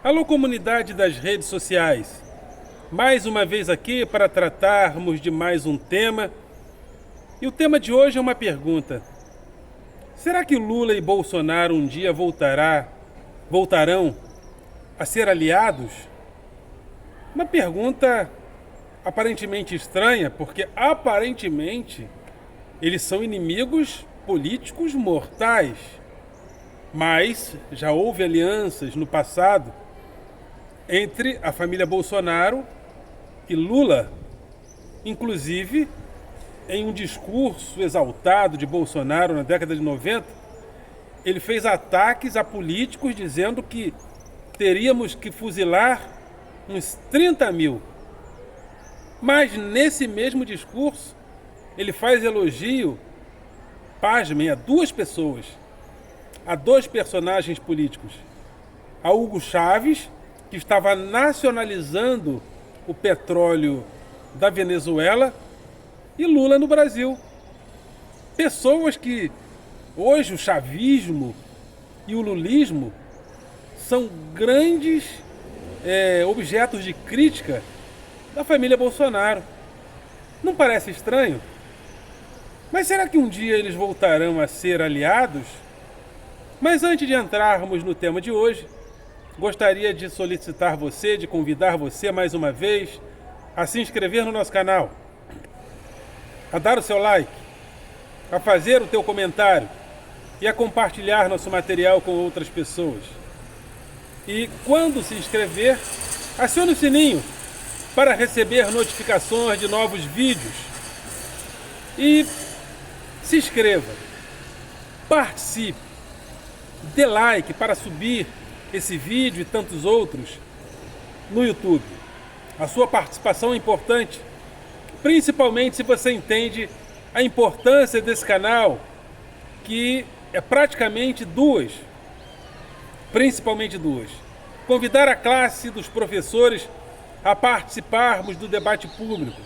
Alô, comunidade das redes sociais. Mais uma vez aqui para tratarmos de mais um tema. E o tema de hoje é uma pergunta. Será que Lula e Bolsonaro um dia voltarão a ser aliados? Uma pergunta aparentemente estranha, porque aparentemente eles são inimigos políticos mortais. Mas já houve alianças no passado entre a família Bolsonaro e Lula. Inclusive, em um discurso exaltado de Bolsonaro na década de 90, ele fez ataques a políticos dizendo que teríamos que fuzilar uns 30 mil. Mas nesse mesmo discurso, ele faz elogio, pasmem, a duas pessoas, a dois personagens políticos. A Hugo Chávez, que estava nacionalizando o petróleo da Venezuela, e Lula no Brasil. Pessoas que hoje o chavismo e o lulismo são grandes objetos de crítica da família Bolsonaro. Não parece estranho? Mas será que um dia eles voltarão a ser aliados? Mas antes de entrarmos no tema de hoje, gostaria de solicitar você, de convidar você mais uma vez a se inscrever no nosso canal, a dar o seu like, a fazer o teu comentário e a compartilhar nosso material com outras pessoas. E quando se inscrever, acione o sininho para receber notificações de novos vídeos. E se inscreva, participe, dê like para subir esse vídeo e tantos outros no YouTube. A sua participação é importante, principalmente se você entende a importância desse canal, que é praticamente principalmente duas. Convidar a classe dos professores a participarmos do debate público.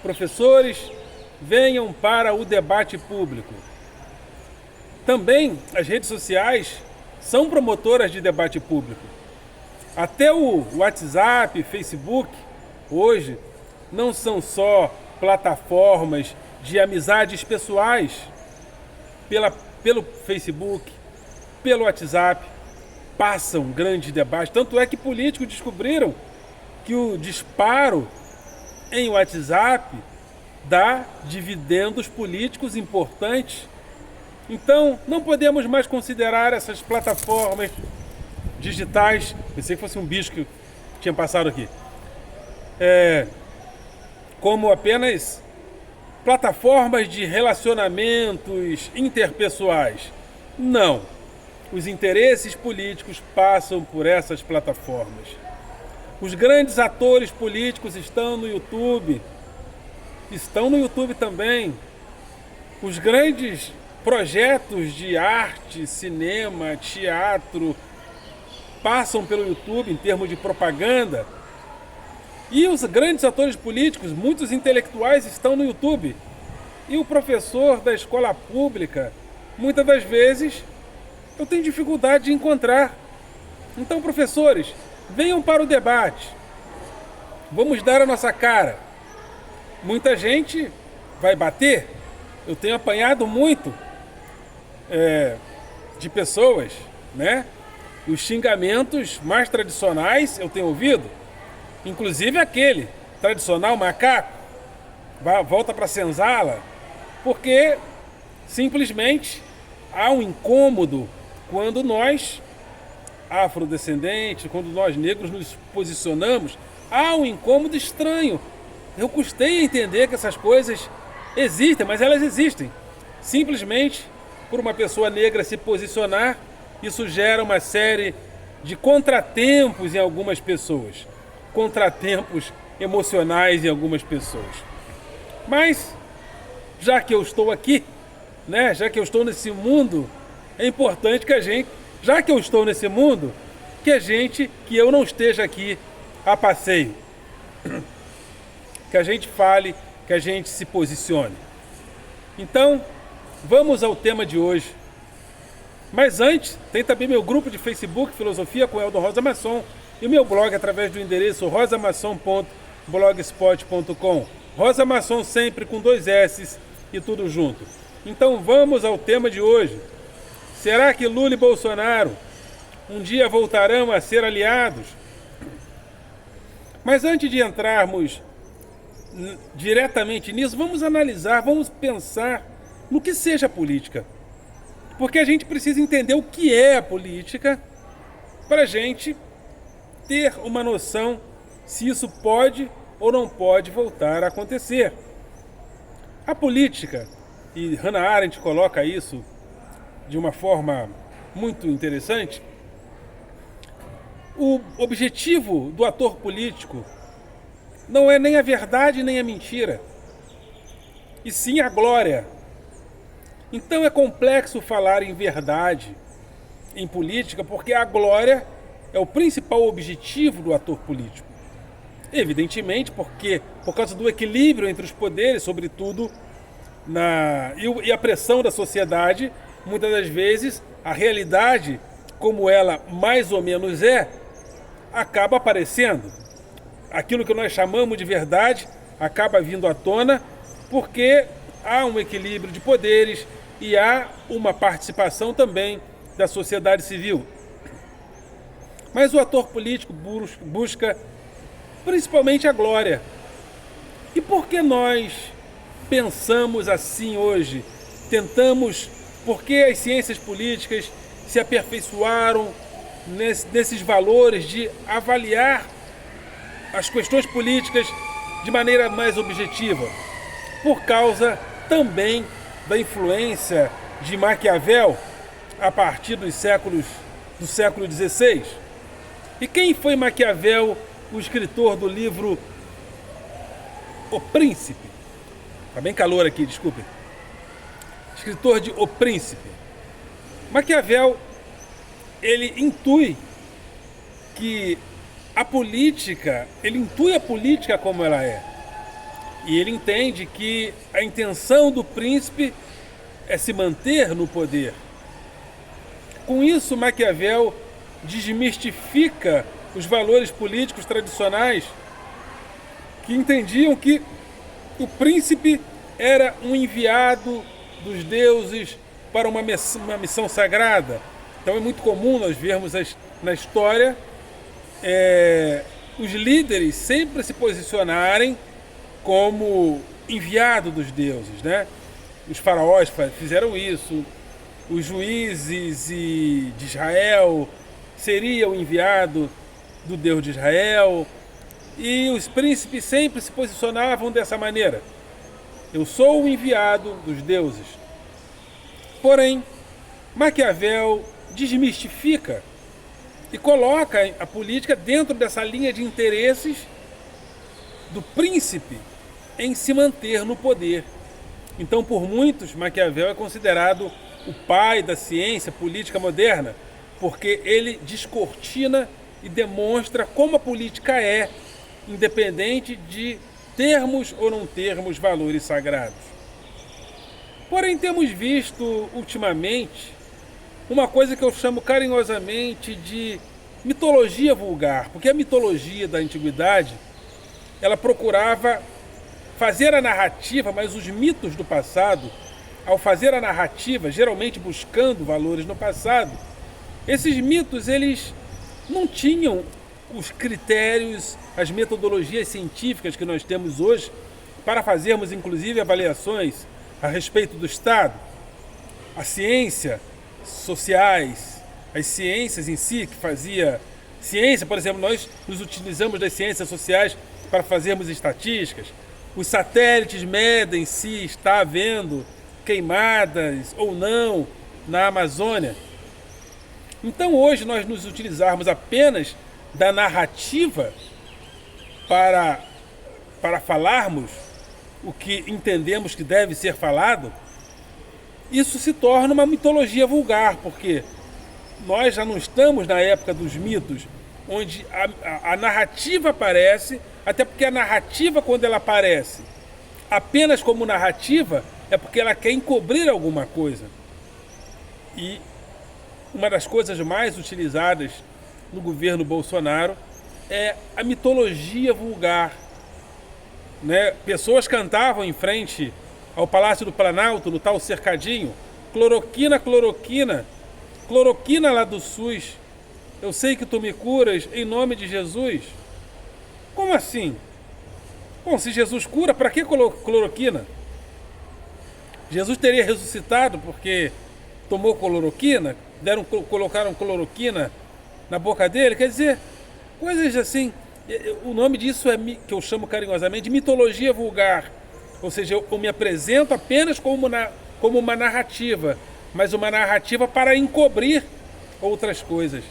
Professores, venham para o debate público. Também as redes sociais são promotoras de debate público. Até o WhatsApp, Facebook, hoje, não são só plataformas de amizades pessoais. Pelo Facebook, pelo WhatsApp, passam grandes debates. Tanto é que políticos descobriram que o disparo em WhatsApp dá dividendos políticos importantes. Então, não podemos mais considerar essas plataformas digitais, pensei que fosse um bicho que tinha passado aqui, como apenas plataformas de relacionamentos interpessoais. Não. Os interesses políticos passam por essas plataformas. Os grandes atores políticos estão no YouTube também. Os grandes projetos de arte, cinema, teatro passam pelo YouTube em termos de propaganda. E os grandes atores políticos, muitos intelectuais, estão no YouTube. E o professor da escola pública, muitas das vezes, eu tenho dificuldade de encontrar. Então, professores, venham para o debate. Vamos dar a nossa cara. Muita gente vai bater. Eu tenho apanhado muito de pessoas, né? Os xingamentos mais tradicionais eu tenho ouvido. Inclusive aquele tradicional macaco, volta para a senzala, porque simplesmente há um incômodo quando nós, afrodescendentes, quando nós negros nos posicionamos, há um incômodo estranho. Eu custei a entender que essas coisas existem, mas elas existem. Simplesmente por uma pessoa negra se posicionar, isso gera uma série de contratempos em algumas pessoas. Contratempos emocionais em algumas pessoas. Mas, já que eu estou aqui, né, já que eu estou nesse mundo, é importante que que eu não esteja aqui a passeio. Que a gente fale, que a gente se posicione. Então, vamos ao tema de hoje. Mas antes, tem também meu grupo de Facebook, Filosofia com Eldon Rosa Masson, e o meu blog através do endereço rosamasson.blogspot.com. Rosa Masson sempre com 2 S's e tudo junto. Então vamos ao tema de hoje. Será que Lula e Bolsonaro um dia voltarão a ser aliados? Mas antes de entrarmos diretamente nisso, vamos analisar, vamos pensar no que seja política. Porque a gente precisa entender o que é a política para a gente ter uma noção se isso pode ou não pode voltar a acontecer. A política, e Hannah Arendt coloca isso de uma forma muito interessante, o objetivo do ator político não é nem a verdade nem a mentira, e sim a glória. Então é complexo falar em verdade em política, porque a glória é o principal objetivo do ator político. Evidentemente, porque por causa do equilíbrio entre os poderes, sobretudo e a pressão da sociedade, muitas das vezes a realidade, como ela mais ou menos acaba aparecendo. Aquilo que nós chamamos de verdade acaba vindo à tona porque há um equilíbrio de poderes e há uma participação também da sociedade civil. Mas o ator político busca principalmente a glória. E por que nós pensamos assim hoje? Porque as ciências políticas se aperfeiçoaram nesses valores de avaliar as questões políticas de maneira mais objetiva, por causa também da influência de Maquiavel a partir do século XVI. E quem foi Maquiavel, o escritor do livro O Príncipe? Tá bem calor aqui, desculpe. Escritor de O Príncipe. Maquiavel, ele intui a política como ela é. E ele entende que a intenção do príncipe é se manter no poder. Com isso, Maquiavel desmistifica os valores políticos tradicionais que entendiam que o príncipe era um enviado dos deuses para uma missão sagrada. Então é muito comum nós vermos na história os líderes sempre se posicionarem como enviado dos deuses, né? Os faraós fizeram isso, os juízes de Israel seria o enviado do Deus de Israel, e os príncipes sempre se posicionavam dessa maneira. Eu sou o enviado dos deuses. Porém, Maquiavel desmistifica e coloca a política dentro dessa linha de interesses do príncipe em se manter no poder. Então, por muitos, Maquiavel é considerado o pai da ciência política moderna, porque ele descortina e demonstra como a política é, independente de termos ou não termos valores sagrados. Porém, temos visto ultimamente uma coisa que eu chamo carinhosamente de mitologia vulgar, porque a mitologia da antiguidade, ela procurava fazer a narrativa, mas os mitos do passado, ao fazer a narrativa, geralmente buscando valores no passado, esses mitos, eles não tinham os critérios, as metodologias científicas que nós temos hoje para fazermos, inclusive, avaliações a respeito do Estado. A ciência sociais, as ciências em si, que fazia ciência, por exemplo, nós nos utilizamos das ciências sociais para fazermos estatísticas. Os satélites medem se está havendo queimadas ou não na Amazônia. Então hoje nós nos utilizarmos apenas da narrativa para falarmos o que entendemos que deve ser falado, isso se torna uma mitologia vulgar, porque nós já não estamos na época dos mitos, onde a narrativa aparece, até porque a narrativa, quando ela aparece apenas como narrativa, é porque ela quer encobrir alguma coisa. E uma das coisas mais utilizadas no governo Bolsonaro é a mitologia vulgar, né? Pessoas cantavam em frente ao Palácio do Planalto, no tal cercadinho, cloroquina, cloroquina, cloroquina lá do SUS, eu sei que tu me curas em nome de Jesus. Como assim? Bom, se Jesus cura, para que cloroquina? Jesus teria ressuscitado porque tomou cloroquina? Colocaram cloroquina na boca dele? Quer dizer, coisas assim. O nome disso é, que eu chamo carinhosamente, de mitologia vulgar. Ou seja, eu me apresento apenas como uma narrativa, mas uma narrativa para encobrir outras coisas.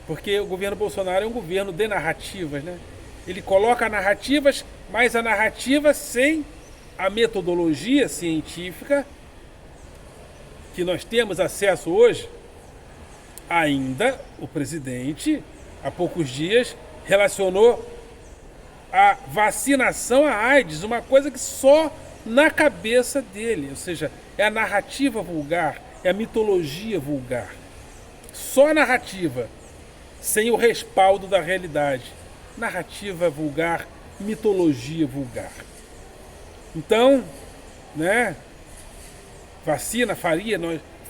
Porque o governo Bolsonaro é um governo de narrativas, né? Ele coloca narrativas, mas a narrativa sem a metodologia científica que nós temos acesso hoje. Ainda o presidente, há poucos dias, relacionou a vacinação à AIDS, uma coisa que só na cabeça dele, ou seja, é a narrativa vulgar, é a mitologia vulgar. Só a narrativa, sem o respaldo da realidade. Narrativa vulgar, mitologia vulgar. Então, né, vacina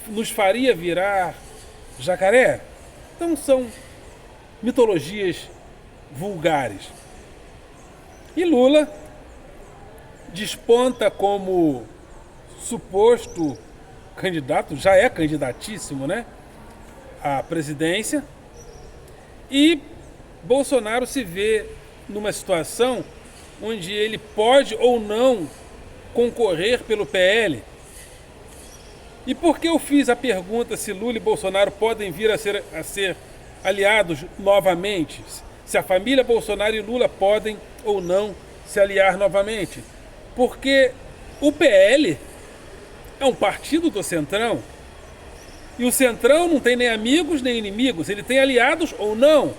nos faria virar jacaré? Então são mitologias vulgares. E Lula desponta como suposto candidato, já é candidatíssimo, né, à presidência, e Bolsonaro se vê numa situação onde ele pode ou não concorrer pelo PL. E por que eu fiz a pergunta se Lula e Bolsonaro podem vir a ser aliados novamente? Se a família Bolsonaro e Lula podem ou não se aliar novamente? Porque o PL é um partido do Centrão. E o Centrão não tem nem amigos nem inimigos. Ele tem aliados ou não.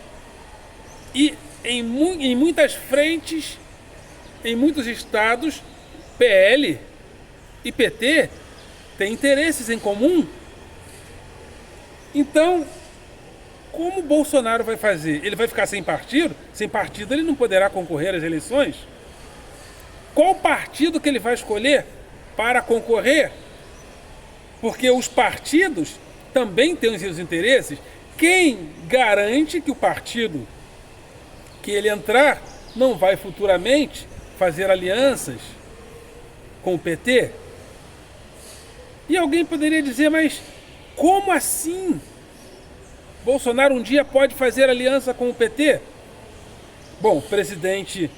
E em muitas frentes, em muitos estados, PL e PT têm interesses em comum. Então, como Bolsonaro vai fazer? Ele vai ficar sem partido? Sem partido ele não poderá concorrer às eleições? Qual partido que ele vai escolher para concorrer? Porque os partidos também têm os seus interesses. Quem garante que o partido que ele entrar não vai futuramente fazer alianças com o PT? E alguém poderia dizer, mas como assim? Bolsonaro um dia pode fazer aliança com o PT? Bom, o presidente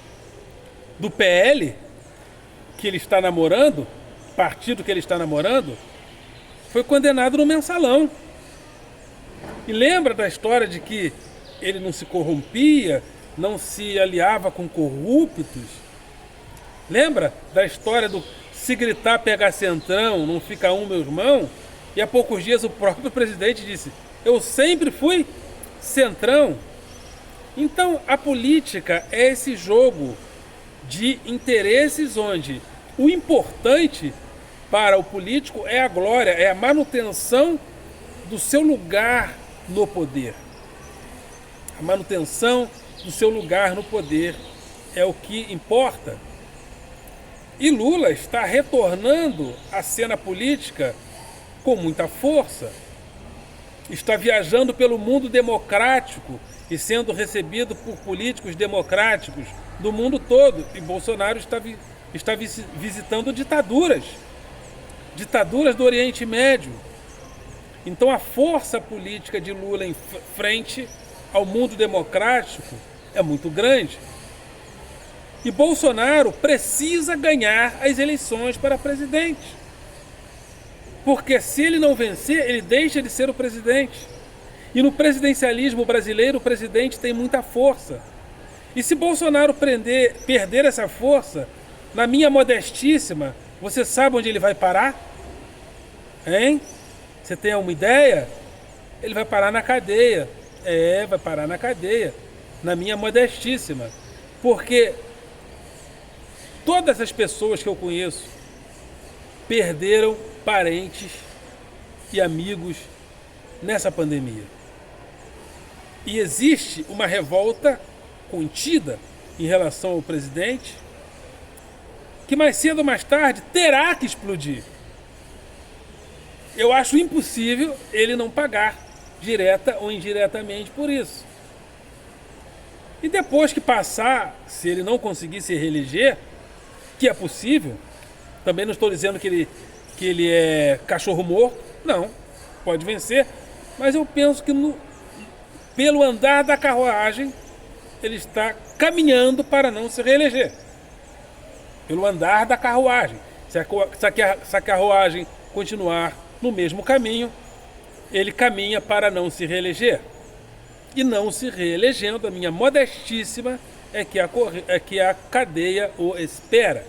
do PL, que ele está namorando, partido que ele está namorando, foi condenado no mensalão. E lembra da história de que ele não se corrompia, não se aliava com corruptos? Lembra da história do se gritar pegar centrão, não fica um meu irmão? E há poucos dias o próprio presidente disse, eu sempre fui centrão. Então a política é esse jogo de interesses onde o importante para o político é a glória, é a manutenção do seu lugar no poder. A manutenção do seu lugar no poder é o que importa. E Lula está retornando à cena política com muita força. Está viajando pelo mundo democrático e sendo recebido por políticos democráticos do mundo todo. E Bolsonaro está visitando ditaduras do Oriente Médio. Então a força política de Lula em frente ao mundo democrático é muito grande. E Bolsonaro precisa ganhar as eleições para presidente. Porque se ele não vencer, ele deixa de ser o presidente. E no presidencialismo brasileiro, o presidente tem muita força. E se Bolsonaro perder essa força, na minha modestíssima, você sabe onde ele vai parar? Hein? Você tem alguma ideia? Ele vai parar na cadeia. Vai parar na cadeia. Na minha modestíssima. Porque todas as pessoas que eu conheço perderam parentes e amigos nessa pandemia. E existe uma revolta contida em relação ao presidente, que mais cedo ou mais tarde terá que explodir. Eu acho impossível ele não pagar, direta ou indiretamente, por isso. E depois que passar, se ele não conseguir se reeleger, que é possível, também não estou dizendo que ele é cachorro morto, não, pode vencer, mas eu penso que pelo andar da carruagem, ele está caminhando para não se reeleger. Pelo andar da carruagem. Se a carruagem continuar no mesmo caminho, ele caminha para não se reeleger. E não se reelegendo, a minha modestíssima é que a cadeia o espera.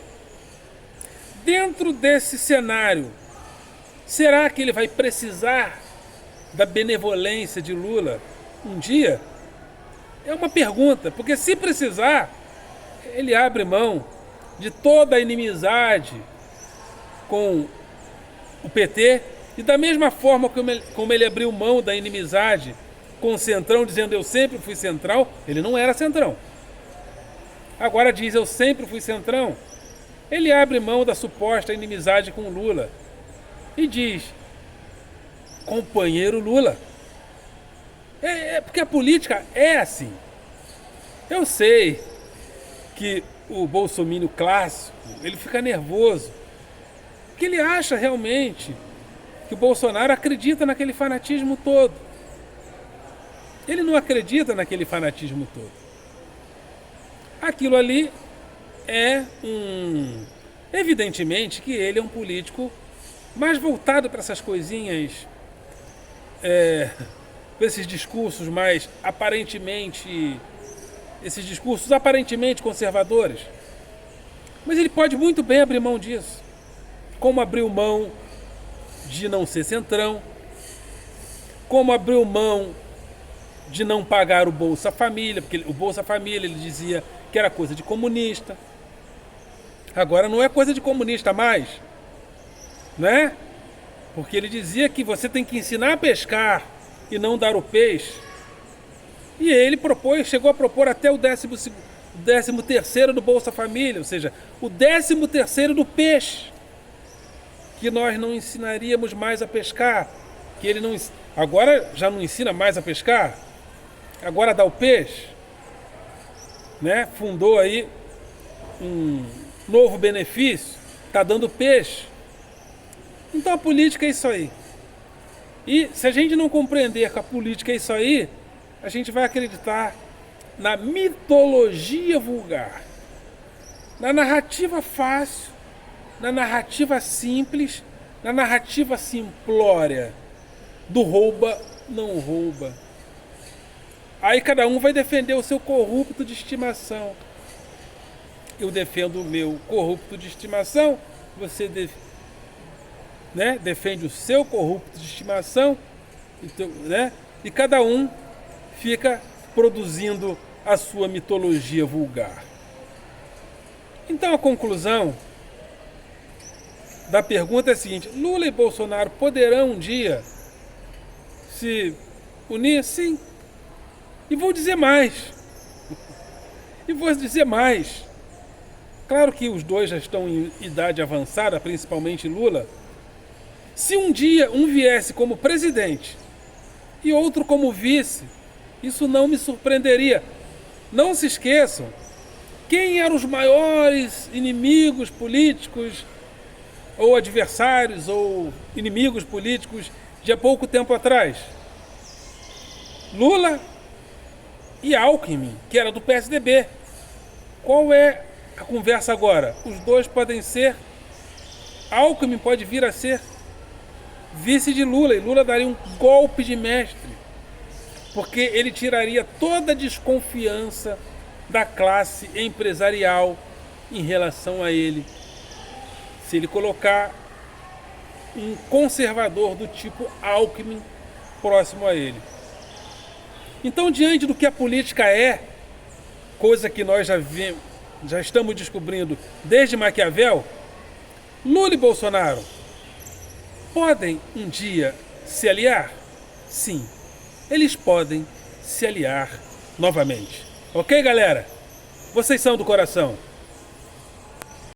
Dentro desse cenário, será que ele vai precisar da benevolência de Lula um dia? É uma pergunta, porque se precisar, ele abre mão de toda a inimizade com o PT, e da mesma forma como ele abriu mão da inimizade com o Centrão, dizendo eu sempre fui Centrão, ele não era Centrão. Agora diz eu sempre fui Centrão. Ele abre mão da suposta inimizade com Lula e diz, companheiro Lula. Porque a política é assim. Eu sei que o bolsominion clássico, ele fica nervoso, porque ele acha realmente que o Bolsonaro acredita naquele fanatismo todo. Ele não acredita naquele fanatismo todo. Aquilo ali é evidentemente que ele é um político mais voltado para essas coisinhas, para esses discursos mais aparentemente, esses discursos aparentemente conservadores. Mas ele pode muito bem abrir mão disso, como abriu mão de não ser Centrão, como abriu mão de não pagar o Bolsa Família, porque o Bolsa Família ele dizia que era coisa de comunista. Agora não é coisa de comunista mais, né? Porque ele dizia que você tem que ensinar a pescar e não dar o peixe. E ele chegou a propor até o 13º do Bolsa Família, ou seja, o 13º do peixe, que nós não ensinaríamos mais a pescar, que ele não, agora já não ensina mais a pescar, agora dá o peixe, né? Fundou aí um novo benefício, está dando peixe. Então a política é isso aí. E se a gente não compreender que a política é isso aí, a gente vai acreditar na mitologia vulgar, na narrativa fácil, na narrativa simples, na narrativa simplória do rouba, não rouba. Aí cada um vai defender o seu corrupto de estimação. Eu defendo o meu corrupto de estimação, você defende o seu corrupto de estimação, então, né? E cada um fica produzindo a sua mitologia vulgar. Então a conclusão da pergunta é a seguinte: Lula e Bolsonaro poderão um dia se unir? Sim. E vou dizer mais. Claro que os dois já estão em idade avançada, principalmente Lula. Se um dia um viesse como presidente e outro como vice, isso não me surpreenderia. Não se esqueçam, quem eram os maiores inimigos políticos, ou adversários, ou inimigos políticos de há pouco tempo atrás? Lula e Alckmin, que era do PSDB. Qual é a conversa agora? Os dois podem ser, Alckmin pode vir a ser vice de Lula, e Lula daria um golpe de mestre, porque ele tiraria toda a desconfiança da classe empresarial em relação a ele, se ele colocar um conservador do tipo Alckmin próximo a ele. Então, diante do que a política é, coisa que nós já estamos descobrindo desde Maquiavel, Lula e Bolsonaro podem um dia se aliar? sim, eles podem se aliar novamente. Ok, galera? Vocês são do coração.